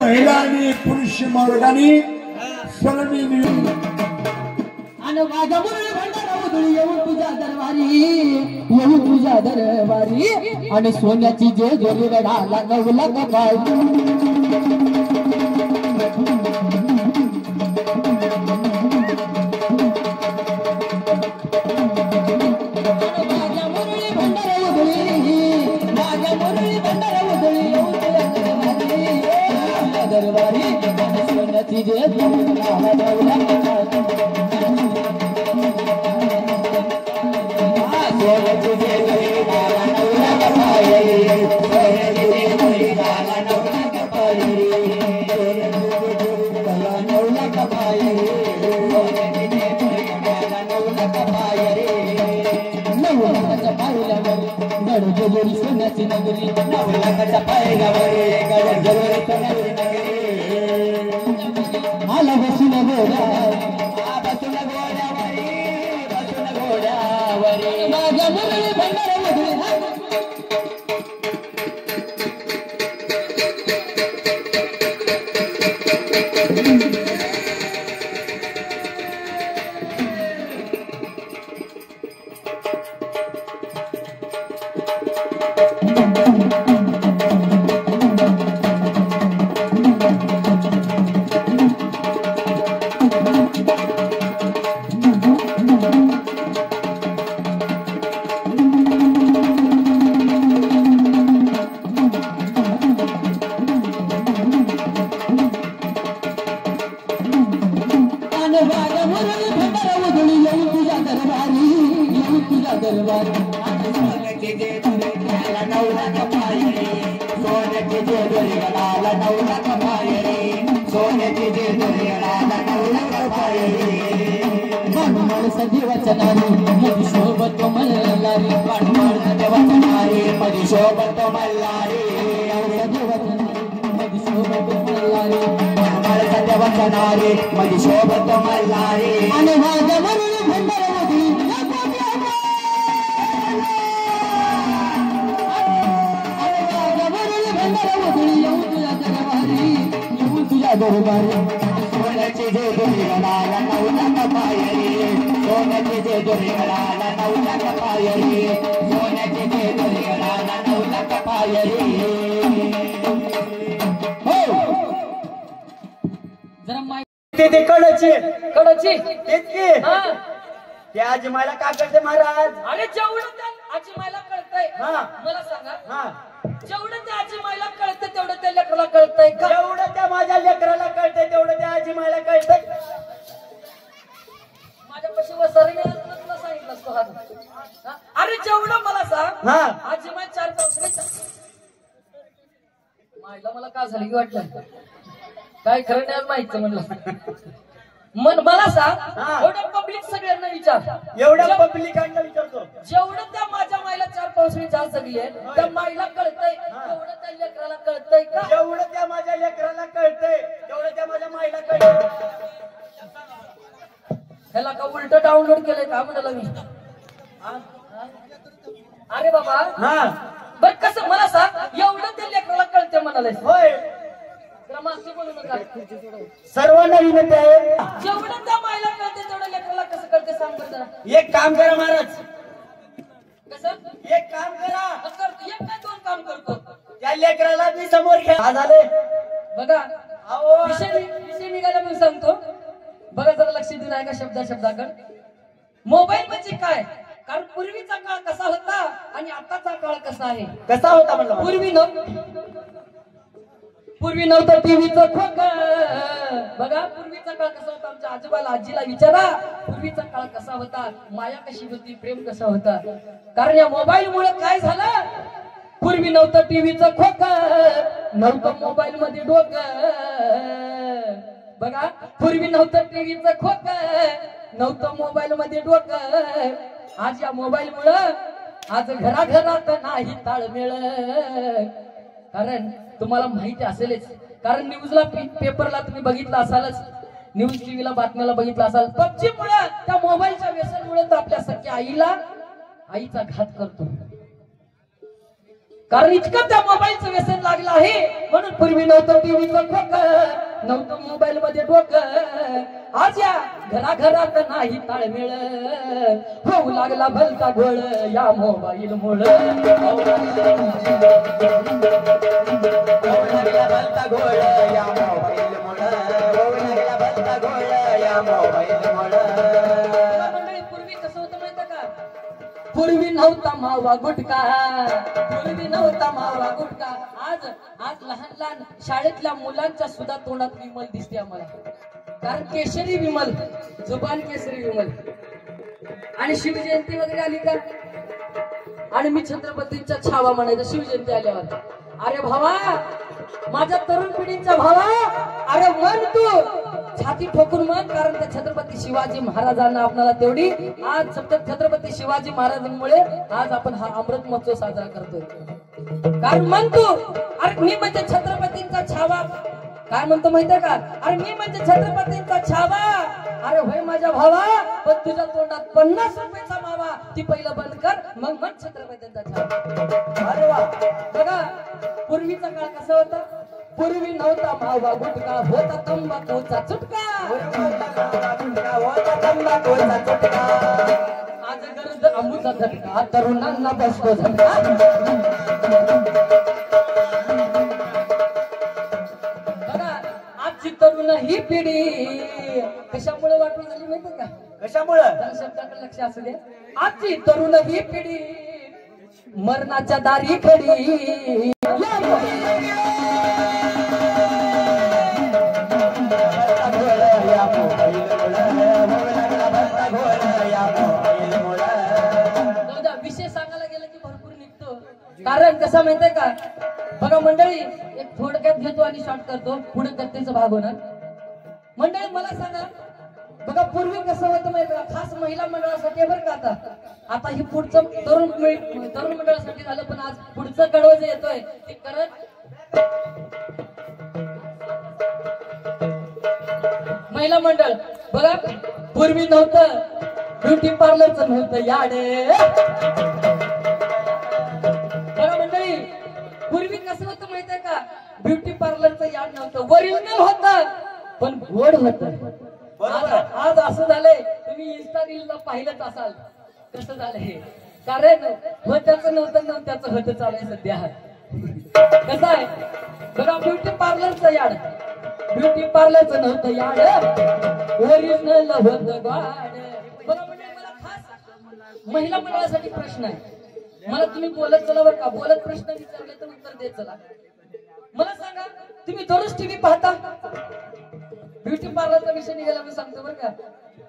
महिला आणि पुरुष मार्गाने सलमी मिळून आणि माझ्या मुरळी भंडारा उधळी येऊन तुझ्या दरबारी आणि सोन्याची जे जोरी रडाला 9 लाख दरबारी सोन्याची जे सोन्याची नगरी 9 लाखाच्या पायऱ्यावर आला बसून घोड्यावरी माझ्या मुरळी भंडारामध्ये देवचनारी मधी शोभतो मल्हारी पांडुरंग देवचनारी मधी शोभतो मल्हारी मधी शोभतो मल्हारी पांडुरंग देवचनारी मधी शोभतो मल्हारी आणि माझ्या मुरळी भंडारामध्ये येऊन तुझ्या दरबारी सोन्याची जे दोरी गडाला 9 लाख पायरी सोन्याची जे दोरी गडाला 9 लाख पायरी सोन्याची जे दोरी गडाला 9 लाख पायरी हो जरा माहिती ते कळची तेच की ते आजी मला काय करते महाराज अरे जेवढं त्या आजी मायला कळतंय मला सांगा जेवढं त्या आजी मायला कळतं तेवढं त्या लेकराला कळतंय का जेवढं त्या माझ्या लेकराला कळतंय तेवढं त्या आजी मला कळतंय माझ्यापाशी वसरी तुला सांगितलं असतो हा अरे जेवढं मला सांग आजी माय 4 पावसाळी मायला मला का झालं की वाटलं काय खरं नाही माहिती म्हणलं मला सांग एवढं पब्लिक सगळ्यांना विचार एवढ्या पब्लिकांना विचारतो जेवढं त्या माझ्या मायला 4 पावसाळी जास्त जगली आहे त्या मायला कळतंय तेवढं त्या लेकराला कळतंय का जेवढं त्या माझ्या लेकराला कळतंय तेवढं त्या माझ्या मायला कळतंय ह्याला का उलट डाउनलोड केलंय का म्हणाला मी अरे बाबा बर कसं मला सांग एवढं त्या लेकराला कळतंय म्हणाले होय मासे बोलू नका सर्वांना विनंती आहे जेवढं त्या मायला कळते तेवढं लेकराला कसं कळते सांग बरं जरा एक काम करा महाराज कसं एक काम करा करतो एक काय 2 काम करतो त्या लेकराला मी समोर घ्या झाले बघा विषय निघाला मी सांगतो बघा जरा लक्ष देऊन आहे का शब्दाकडे मोबाईल म्हणजे काय कारण पूर्वीचा काळ कसा होता आणि आताचा काळ कसा आहे कसा होता म्हणलं पूर्वी नव्हतं टीव्हीचं खोक बघा पूर्वीचा काळ कसा होता आमच्या आजोबाला आजीला विचारा पूर्वीचा काळ कसा होता माया कशी होती प्रेम कसा होता कारण या मोबाईल मुळे काय झालं पूर्वी नव्हतं टीव्हीचं खोक नव्हतं मोबाईल मध्ये डोकं बघा पूर्वी नव्हतं टीव्हीचं खोक नव्हतं मोबाईल मध्ये डोकं आज या मोबाईल मुळे आज घराघरात नाही ताळमेळ कारण तुम्हाला माहिती असेलच कारण न्यूजला पेपरला तुम्ही बघितलं असालच न्यूज टीव्हीला बातम्याला बघितलं असाल पबजी मुळे त्या मोबाईलच्या व्यसनामुळे तर आपल्या सख्या आईचा घात करतो कारण इतकं त्या मोबाईलचं व्यसन लागलं आहे. म्हणून पूर्वी नव्हतं टीव्हीचं डोकं, नव्हतं मोबाईल मध्ये डोकं. आज या घराघरात नाही ताळमेळ, होऊ लागला भलता घोळ या मोबाईल मुळे. भलता घोळ या मोबाईल मुळे, भलता घोळ या मोबाईल मुळे. मंडळी पूर्वी कसं होतं माहिती का? पूर्वी नव्हता मावा गुटखा, पूर्वी नव्हता मावा गुटखा. आज आज लहान लहान शाळेतल्या मुलांच्या सुद्धा तोंडात विमल दिसते आम्हाला. कारण केशरी विमल, जुबान केसरी विमल. आणि शिवजयंती वगैरे आली का, आणि मी छत्रपतींच्या छावा म्हणायचं शिवजयंती आल्यावर. अरे भावा, माझ्या तरुण पिढीच्या भावा, अरे मन तू छाती ठोकून मन. कारण त्या छत्रपती शिवाजी महाराजांना आपल्याला तेवढी आज छत्रपती शिवाजी महाराजांमुळे आज आपण हा अमृत महोत्सव साजरा करतोय. कारण मन तू, अरे मी म्हणजे छत्रपतींचा छावा. काय म्हणतो माहितीये का? अरे मी म्हणजे छत्रपतींचा छावा. अरे होय माझ्या भावा, पण तुझ्या तोंडात 50 रुपयाचा मावा. ती पहिलं बंद कर, मग मन छत्रपतींचा छावा. अरे वा. बघा पूर्वीचा काळ कसा होता. पूर्वी नव्हता मावा गुटखा, होता तंबाखूचा चुटका. तंबाखूचा चुटका. आज गरज अमूचा झटका, तरुणांना बसतो झटका. बघा आजची तरुण ही पिढी कशामुळे वाटून झाली माहिती का? कशामुळं? त्या शब्दाकडे लक्ष असू दे. आजची तरुण ही पिढी मरणाच्या दारी खडी. विषय सांगायला गेलं की भरपूर निघतो. कारण कसं माहितीये का? बघा मंडळी, एक थोडक्यात घेतो आणि शॉर्ट करतो, पुढे कथेचा भाग होणार. मंडळी मला सांगा, बघा पूर्वी कसं होतं माहिती का? खास महिला मंडळासाठी बरं का. आता ही पुढचं तरुण मंडळासाठी झालं, पण आज पुढचं कडवं जे येतोय ते करत महिला मंडळ. बघा पूर्वी नव्हतं ब्युटी पार्लरचं, नव्हतं याडे. बघा मंडळी, पूर्वी कसं होतं माहितीये का? ब्युटी पार्लरचं याड नव्हतं, ओरिजिनल होतं पण गोड होतं. आज असं झालंय, तुम्ही इन्स्टा रीलला पाहिलंच असाल कसं झालंय. कारण होत्याचं नव्हतं होतं चाललंय सध्या. कसं आहे बघा, ब्युटी पार्लरचं याड, ब्युटी पार्लरचं नव्हतं याड, ओरिजिनल होतं गाड. बघा म्हणजे मला खास महिला मंडळासाठी प्रश्न आहे. मला तुम्ही बोलत चला बरं का, बोलत प्रश्न विचारले तर उत्तर देत चला. मला सांगा, तुम्ही दररोज टीव्ही पाहता? ब्युटी पार्लरचा विषय निघाला मी सांगतो बरं का.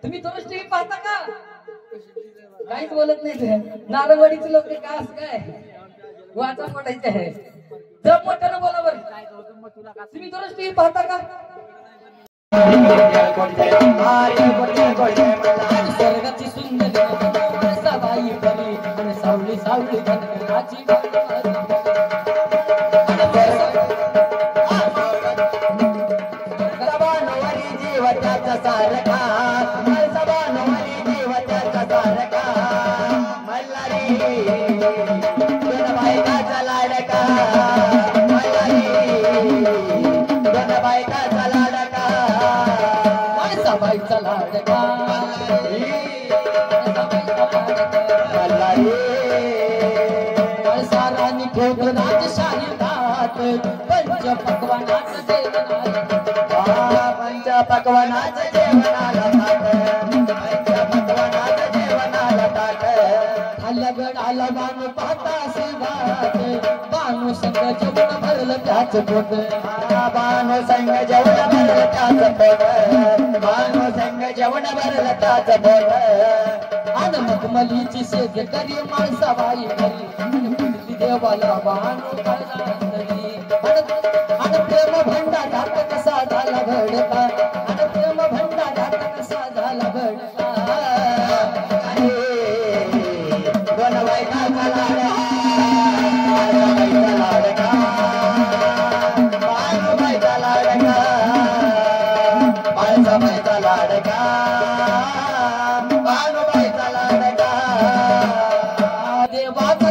तुम्ही दररोज टीव्ही पाहता का? काहीच बोलत नाही. नारळवाडीचे लोक काय असं काय वाचा पडायचे आहे. जप मोठ्यानं बोला बरं. तुम्ही दररोज टीव्ही पाहता का? स्वर्गाची सुंदर सवाई परी आणि सावली सावली धनगराची जीवत्याचा सारखा, सबानवरी जीवत्याचा सारखा. मल्हारी दोन बायकाचा लाडका, मल्हारी दोन बायकाचा लाडका. सबाईचा लाडका, मल्हारी सारानी ठेवतो शाही ताट, पंच पक्वानाचं जेवण, पंच पक्वानाचं जेवणाला ताट, पंच पक्वानाचं जेवणाला ताट. खाल्ल्या गडाला बानू पाहता शिवात, बानू संग जेवण भरलं त्याच पोट. बानू संग जेवण भरलं त्याच पोट, बानू संग जेवण भरलं त्याच पोट. आणि मखमलीची शेत करी माणसा बाई करी, देवाला बानू कळला आणि प्रेम भंडारात कसा झाला घडता, आणि प्रेम भंडारात कसा झाला घडता. दोन बायकाचा लाडका, लाडका बाळूबाईचा लाडका, बाळूबाईचा लाडका, बाळूबाईचा लाडका. देवाचा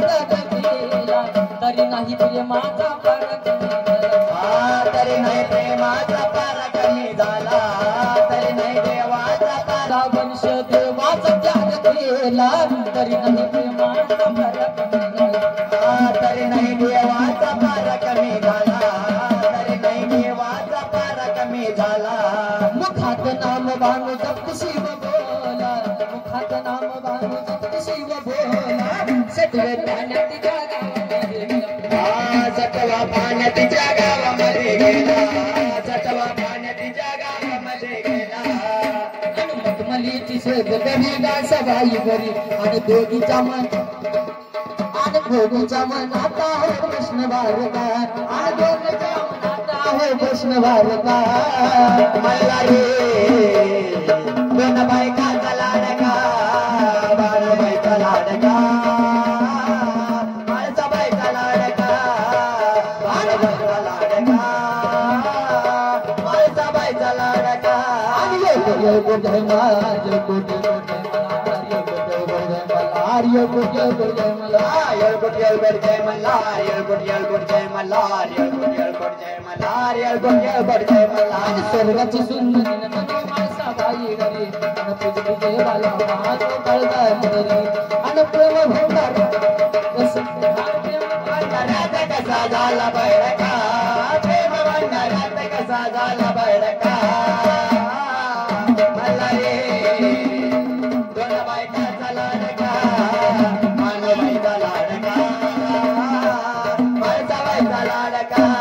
केला तरी नाही प्रेमाचा पार कमी झाला. तरी नाही प्रेमाचा पारा कमी झाला. तरी नाही देवाचा पारा वंश देवाचा त्याग केला तरी नाही प्रेमाचा पार कमी झाला. तरी नाही देवाचा पारा कमी झाला. तरी नाही देवाचा पारा कमी झाला. मुखात नाम भानू जप शिव बोला. मुखात नाम भानू जप शिव बोला. सटवे पाण्यात गावामध्ये गेला. सटवा पाण्यात तिच्या गावामध्ये गेला. सटवा पाण्यात तिच्या गावामध्ये गेला. मलीची शेत घरी गासबाई घरी आणि दोघीच्या मनात आहे कृष्ण भारता. आणि दोघीच्या मनात आहे कृष्ण भारता. मला रे दोन बायकाचा लाडका. बाळाबाईचा लाडका. माणसा बाईचा लाडका. बाळाबाईचा लाडका. माणसा बाईचा लाडका. आणि योग जय महाराज कोटी कोटी मल्हार योग जय मल्हार. येळकोट येळकोट जय मल्हार. येळकोट येळकोट जय मल्हार. येळकोट येळकोट जय मल्हार. येळकोट येळकोट जय मल्हार. स्वर्गाची सुंदरी नदी माणसाबाई घरी आणि पूजली देवाला महादेव कळदाय घरी आणि प्रेम भंडार भंडारात कसा झाला बैरका. प्रेम भंडारात कसा झाला बैरका. मला रे दोन बायकाचा लाडका. मानबाईचा लाडका. माणसाबाईचा लाडका.